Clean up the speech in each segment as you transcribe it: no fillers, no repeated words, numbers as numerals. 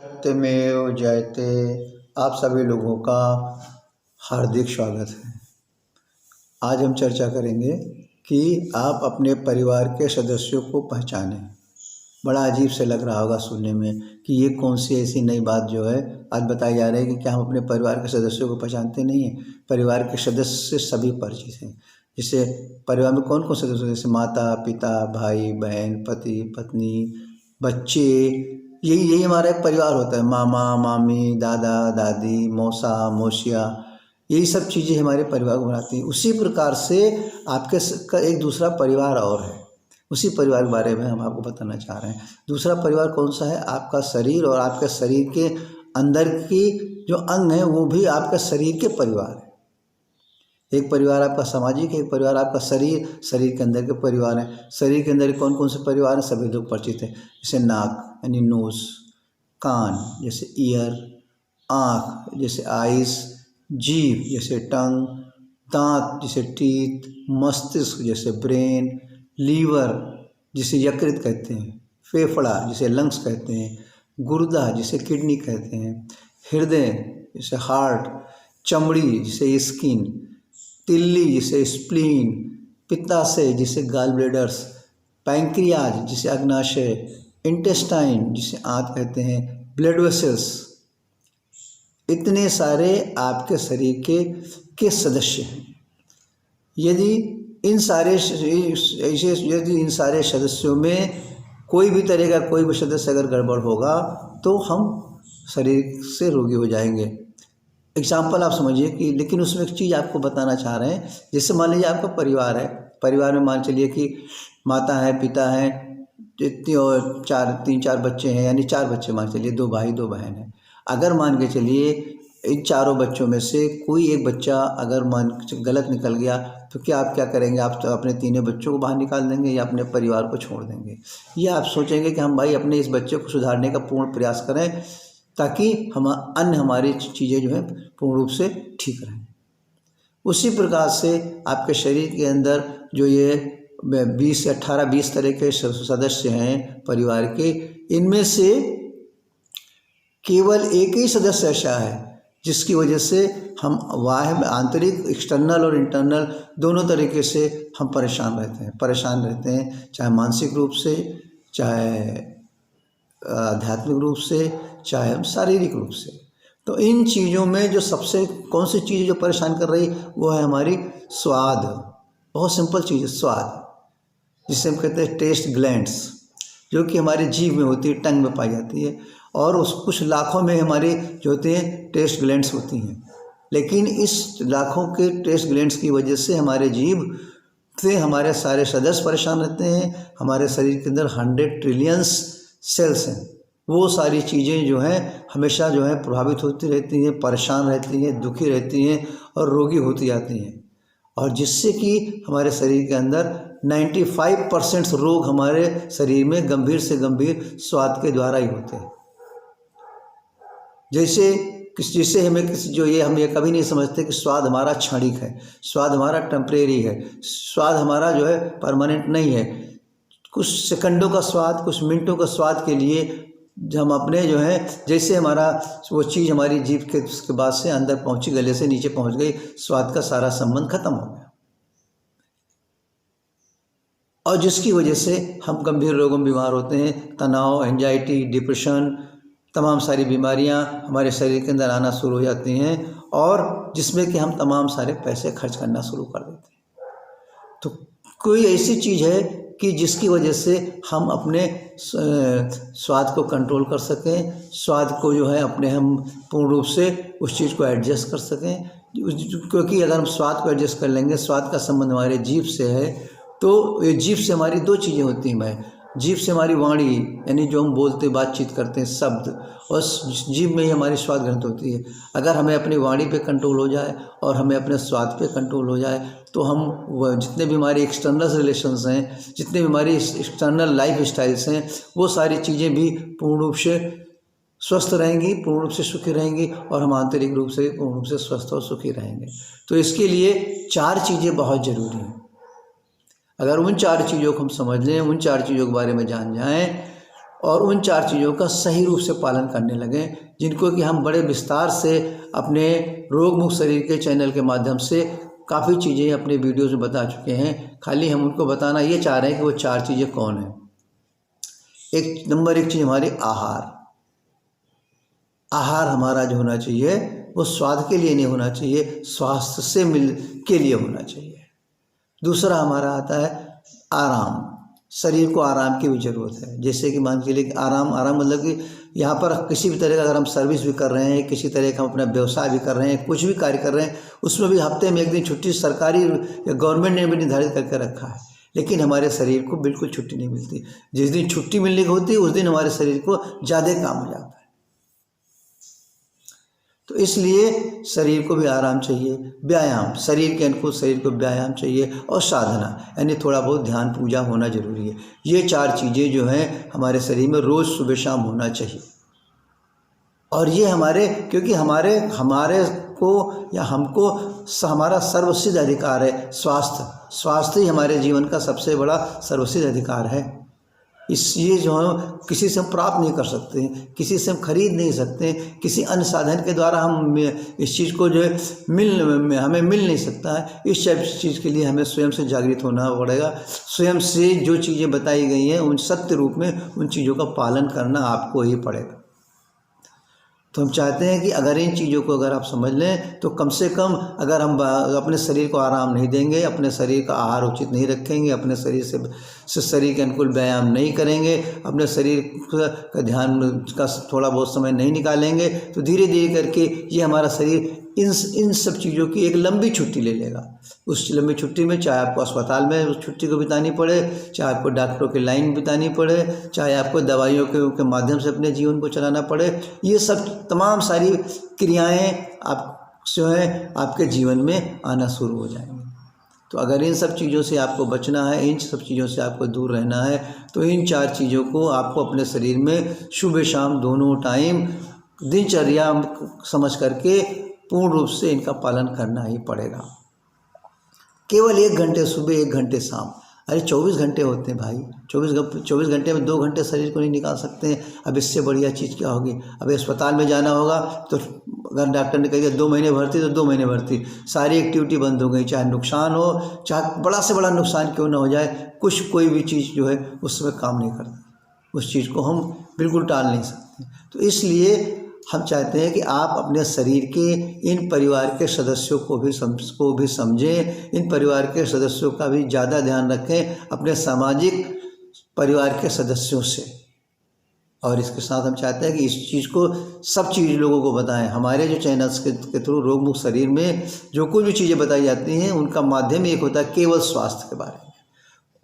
सत्यमेव जयते। आप सभी लोगों का हार्दिक स्वागत है। आज हम चर्चा करेंगे कि आप अपने परिवार के सदस्यों को पहचानें। बड़ा अजीब से लग रहा होगा सुनने में कि ये कौन सी ऐसी नई बात जो है आज बताई जा रही है कि क्या हम अपने परिवार के सदस्यों को पहचानते नहीं हैं। परिवार के सदस्य सभी परिचित हैं। जैसे परिवार में कौन कौन सदस्य हैं, जैसे माता पिता, भाई बहन, पति पत्नी, बच्चे, यही हमारा एक परिवार होता है। मामा मामी, दादा दादी, मौसा मौसिया, यही सब चीज़ें हमारे परिवार को बनाती हैं। उसी प्रकार से आपके का एक दूसरा परिवार और है। उसी परिवार के बारे में हम आपको बताना चाह रहे हैं। दूसरा परिवार कौन सा है? आपका शरीर, और आपके शरीर के अंदर की जो अंग हैं वो भी आपके शरीर के परिवार है। एक परिवार आपका सामाजिक है, एक परिवार आपका शरीर के अंदर के परिवार हैं। शरीर के अंदर कौन कौन से परिवार हैं सभी लोग परिचित हैं। जैसे नाक यानी नोज, कान जैसे ईयर, आँख जैसे आइस, जीभ जैसे टंग, दांत जैसे टीथ, मस्तिष्क जैसे ब्रेन, लीवर जिसे यकृत कहते हैं, फेफड़ा जिसे लंग्स कहते हैं, गुर्दा जिसे किडनी कहते हैं, हृदय जिसे हार्ट, चमड़ी जिसे स्किन, तिल्ली जिसे स्प्लीन, पित्ताशय जिसे गॉल ब्लैडर्स, पैंक्रियाज जिसे अग्नाशय, इंटेस्टाइन जिसे आंत कहते हैं, ब्लड वेसल्स। इतने सारे आपके शरीर के सदस्य हैं। यदि इन सारे सदस्यों में कोई भी तरह का कोई भी सदस्य अगर गड़बड़ होगा तो हम शरीर से रोगी हो जाएंगे। एग्जाम्पल आप समझिए कि, लेकिन उसमें एक चीज़ आपको बताना चाह रहे हैं। जैसे मान लीजिए आपका परिवार है, परिवार में मान चलिए कि माता है, पिता है, इतनी और 3-4 बच्चे हैं, यानी 4 बच्चे मान चलिए, 2 भाई 2 बहन हैं। अगर मान के चलिए इन चारों बच्चों में से कोई एक बच्चा अगर गलत निकल गया तो क्या आप क्या करेंगे? आप तो अपने तीनों बच्चों को बाहर निकाल देंगे या अपने परिवार को छोड़ देंगे, या आप सोचेंगे कि हम भाई अपने इस बच्चे को सुधारने का पूर्ण प्रयास करें ताकि हमारी चीज़ें जो है पूर्ण रूप से ठीक रहें। उसी प्रकार से आपके शरीर के अंदर जो ये 20 या 18-20 तरह के सदस्य हैं परिवार के, इनमें से केवल एक ही सदस्य ऐसा है जिसकी वजह से हम बाह्य आंतरिक एक्सटर्नल और इंटरनल दोनों तरीके से हम परेशान रहते हैं, चाहे मानसिक रूप से, चाहे आध्यात्मिक रूप से, चाहे हम शारीरिक रूप से। तो इन चीज़ों में जो सबसे कौन सी चीज़ जो परेशान कर रही वो है हमारी स्वाद। बहुत सिंपल चीज़ है स्वाद, जिसे हम कहते हैं टेस्ट ग्लैंड्स, जो कि हमारे जीभ में होती है, टंग में पाई जाती है। और उस कुछ लाखों में हमारे जो होते हैं टेस्ट ग्लैंड्स होती हैं, लेकिन इस लाखों के टेस्ट ग्लैंड्स की वजह से हमारे जीभ से हमारे सारे सदस्य परेशान रहते हैं। हमारे शरीर के अंदर 100 ट्रिलियंस सेल्स हैं। वो सारी चीज़ें जो हैं हमेशा जो है प्रभावित होती रहती हैं, परेशान रहती हैं, दुखी रहती हैं और रोगी होती जाती हैं। और जिससे कि हमारे शरीर के अंदर 95% रोग हमारे शरीर में गंभीर से गंभीर स्वाद के द्वारा ही होते हैं। जिससे हम ये कभी नहीं समझते कि स्वाद हमारा क्षणिक है, स्वाद हमारा टेम्परेरी है, स्वाद हमारा जो है परमानेंट नहीं है। कुछ सेकंडों का स्वाद, कुछ मिनटों का स्वाद के लिए हम अपने जो है, जैसे हमारा वो चीज़ हमारी जीभ के उसके बाद से अंदर पहुंची, गले से नीचे पहुंच गई, स्वाद का सारा संबंध खत्म हो गया। और जिसकी वजह से हम गंभीर रोगों में बीमार होते हैं। तनाव, एंजाइटी, डिप्रेशन, तमाम सारी बीमारियां हमारे शरीर के अंदर आना शुरू हो जाती हैं, और जिसमें कि हम तमाम सारे पैसे खर्च करना शुरू कर देते हैं। तो कोई ऐसी चीज़ है कि जिसकी वजह से हम अपने स्वाद को कंट्रोल कर सकें, स्वाद को जो है अपने हम पूर्ण रूप से उस चीज़ को एडजस्ट कर सकें। क्योंकि अगर हम स्वाद को एडजस्ट कर लेंगे, स्वाद का संबंध हमारे जीभ से है, तो ये जीभ से हमारी 2 चीज़ें होती हैं। मैं जीभ से हमारी वाणी, यानी जो हम बोलते बातचीत करते हैं शब्द, और जीभ में ही हमारी स्वाद ग्रंथ होती है। अगर हमें अपनी वाणी पे कंट्रोल हो जाए और हमें अपने स्वाद पे कंट्रोल हो जाए तो हम जितने भी हमारी एक्सटर्नल रिलेशंस हैं, जितने भी हमारी एक्सटर्नल लाइफ स्टाइल्स हैं, वो सारी चीज़ें भी पूर्ण रूप से स्वस्थ रहेंगी, पूर्ण रूप से सुखी रहेंगी, और हम आंतरिक रूप से पूर्ण रूप से स्वस्थ और सुखी रहेंगे। तो इसके लिए 4 चीज़ें बहुत ज़रूरी हैं। अगर उन 4 चीज़ों को हम समझ लें, उन 4 चीज़ों के बारे में जान जाएं, और उन 4 चीज़ों का सही रूप से पालन करने लगें, जिनको कि हम बड़े विस्तार से अपने रोग मुक्त शरीर के चैनल के माध्यम से काफ़ी चीज़ें अपने वीडियोज़ में बता चुके हैं। खाली हम उनको बताना ये चाह रहे हैं कि वो 4 चीज़ें कौन हैं। नंबर 1 चीज़ हमारी आहार। आहार हमारा जो होना चाहिए वो स्वाद के लिए नहीं होना चाहिए, स्वास्थ्य से मिल के लिए होना चाहिए। दूसरा हमारा आता है आराम। शरीर को आराम की भी ज़रूरत है। जैसे कि मान के लिए आराम मतलब कि यहाँ पर किसी भी तरह का अगर हम सर्विस भी कर रहे हैं, किसी तरह का हम अपना व्यवसाय भी कर रहे हैं, कुछ भी कार्य कर रहे हैं, उसमें भी हफ्ते में 1 दिन छुट्टी सरकारी या गवर्नमेंट ने भी निर्धारित करके रखा है। लेकिन हमारे शरीर को बिल्कुल छुट्टी नहीं मिलती। जिस दिन छुट्टी मिलने की होती है उस दिन हमारे शरीर को ज़्यादा काम हो जाता है। तो इसलिए शरीर को भी आराम चाहिए। व्यायाम, शरीर के अनुकूल शरीर को व्यायाम चाहिए। और साधना यानी थोड़ा बहुत ध्यान पूजा होना जरूरी है। ये 4 चीज़ें जो हैं हमारे शरीर में रोज़ सुबह शाम होना चाहिए। और ये क्योंकि हमारे को या हमको हमारा सर्वसिद्ध अधिकार है स्वास्थ्य ही हमारे जीवन का सबसे बड़ा सर्वसिद्ध अधिकार है। ये जो है किसी से हम प्राप्त नहीं कर सकते, किसी से हम खरीद नहीं सकते, किसी अन्य साधन के द्वारा हम इस चीज़ को जो है हमें मिल नहीं सकता है। इस चीज़ के लिए हमें स्वयं से जागृत होना पड़ेगा। स्वयं से जो चीज़ें बताई गई हैं उन सत्य रूप में उन चीज़ों का पालन करना आपको ही पड़ेगा। तो हम चाहते हैं कि अगर इन चीज़ों को अगर आप समझ लें तो कम से कम अगर हम अपने शरीर को आराम नहीं देंगे, अपने शरीर का आहार उचित नहीं रखेंगे, अपने शरीर से शरीर के अनुकूल व्यायाम नहीं करेंगे, अपने शरीर का ध्यान का थोड़ा बहुत समय नहीं निकालेंगे, तो धीरे धीरे करके ये हमारा शरीर इन सब चीज़ों की एक लंबी छुट्टी ले लेगा। उस लंबी छुट्टी में चाहे आपको अस्पताल में उस छुट्टी को बितानी पड़े, चाहे आपको डॉक्टरों की लाइन बितानी पड़े, चाहे आपको दवाइयों के माध्यम से अपने जीवन को चलाना पड़े, ये सब तमाम सारी क्रियाएं आप जो है आपके जीवन में आना शुरू हो जाएंगी। तो अगर इन सब चीज़ों से आपको बचना है, इन सब चीज़ों से आपको दूर रहना है, तो इन 4 चीज़ों को आपको अपने शरीर में सुबह शाम दोनों टाइम दिनचर्या समझ करके पूर्ण रूप से इनका पालन करना ही पड़ेगा। केवल 1 घंटे सुबह 1 घंटे शाम, अरे 24 घंटे होते हैं भाई। 24 घंटे में 2 घंटे शरीर को नहीं निकाल सकते हैं। अब इससे बढ़िया चीज़ क्या होगी। अब अस्पताल में जाना होगा तो अगर डॉक्टर ने कह दिया 2 महीने भर्ती तो 2 महीने भर्ती, सारी एक्टिविटी बंद हो गई, चाहे नुकसान हो, चाहे बड़ा से बड़ा नुकसान क्यों ना हो जाए, कोई भी चीज़ जो है उस समय काम नहीं करती। उस चीज़ को हम बिल्कुल टाल नहीं सकते। तो इसलिए हम चाहते हैं कि आप अपने शरीर के इन परिवार के सदस्यों को भी समझें, इन परिवार के सदस्यों का भी ज़्यादा ध्यान रखें अपने सामाजिक परिवार के सदस्यों से। और इसके साथ हम चाहते हैं कि इस चीज़ को सब चीज़ लोगों को बताएं। हमारे जो चैनल्स के थ्रू रोग मुक्त शरीर में जो कुछ भी चीज़ें बताई जाती हैं उनका माध्यम एक होता है केवल स्वास्थ्य के बारे में,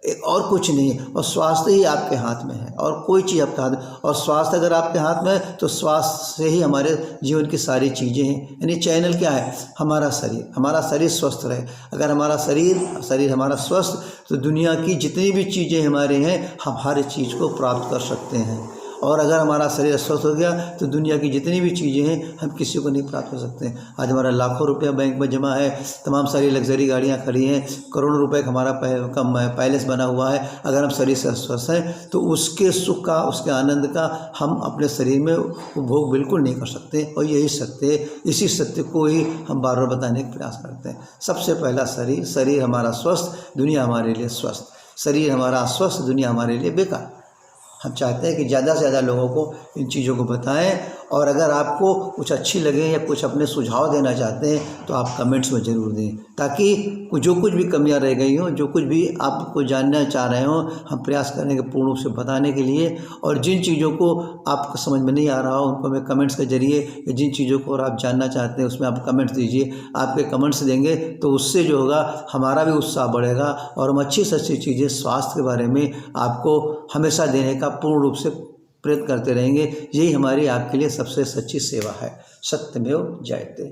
और कुछ नहीं है। और स्वास्थ्य ही आपके हाथ में है और कोई चीज़ आपके हाथ में, और स्वास्थ्य अगर आपके हाथ में है तो स्वास्थ्य से ही हमारे जीवन की सारी चीज़ें हैं। यानी चैनल क्या है, हमारा शरीर स्वस्थ रहे। अगर हमारा शरीर हमारा स्वस्थ, तो दुनिया की जितनी भी चीज़ें हमारे हैं हम हर चीज़ को प्राप्त कर सकते हैं। और अगर हमारा शरीर स्वस्थ हो गया तो दुनिया की जितनी भी चीज़ें हैं हम किसी को नहीं प्राप्त कर सकते हैं। आज हमारा लाखों रुपया बैंक में जमा है, तमाम सारी लग्जरी गाड़ियाँ खड़ी हैं, करोड़ों रुपए का हमारा पैलेस बना हुआ है। अगर हम शरीर से स्वस्थ हैं तो उसके सुख का, उसके आनंद का हम अपने शरीर में उपभोग बिल्कुल नहीं कर सकते। और यही सत्य है, इसी सत्य को ही हम बार बार बताने का प्रयास करते हैं। सबसे पहला शरीर हमारा स्वस्थ, दुनिया हमारे लिए स्वस्थ। शरीर हमारा स्वस्थ, दुनिया हमारे लिए बेकार। हम चाहते हैं कि ज़्यादा से ज़्यादा लोगों को इन चीज़ों को बताएं। और अगर आपको कुछ अच्छी लगे या कुछ अपने सुझाव देना चाहते हैं तो आप कमेंट्स में ज़रूर दें, ताकि जो कुछ भी कमियां रह गई हों, जो कुछ भी आपको जानना चाह रहे हों, हम प्रयास करेंगे पूर्ण रूप से बताने के लिए। और जिन चीज़ों को आपको समझ में नहीं आ रहा हो उनको हमें कमेंट्स के जरिए, या जिन चीज़ों को और आप जानना चाहते हैं उसमें आप कमेंट्स दीजिए। आपके कमेंट्स देंगे तो उससे जो होगा हमारा भी उत्साह बढ़ेगा और हम अच्छी से अच्छी चीज़ें स्वास्थ्य के बारे में आपको हमेशा देने का पूर्ण रूप से प्रयत्न करते रहेंगे। यही हमारी आपके लिए सबसे सच्ची सेवा है। सत्यमेव जयते।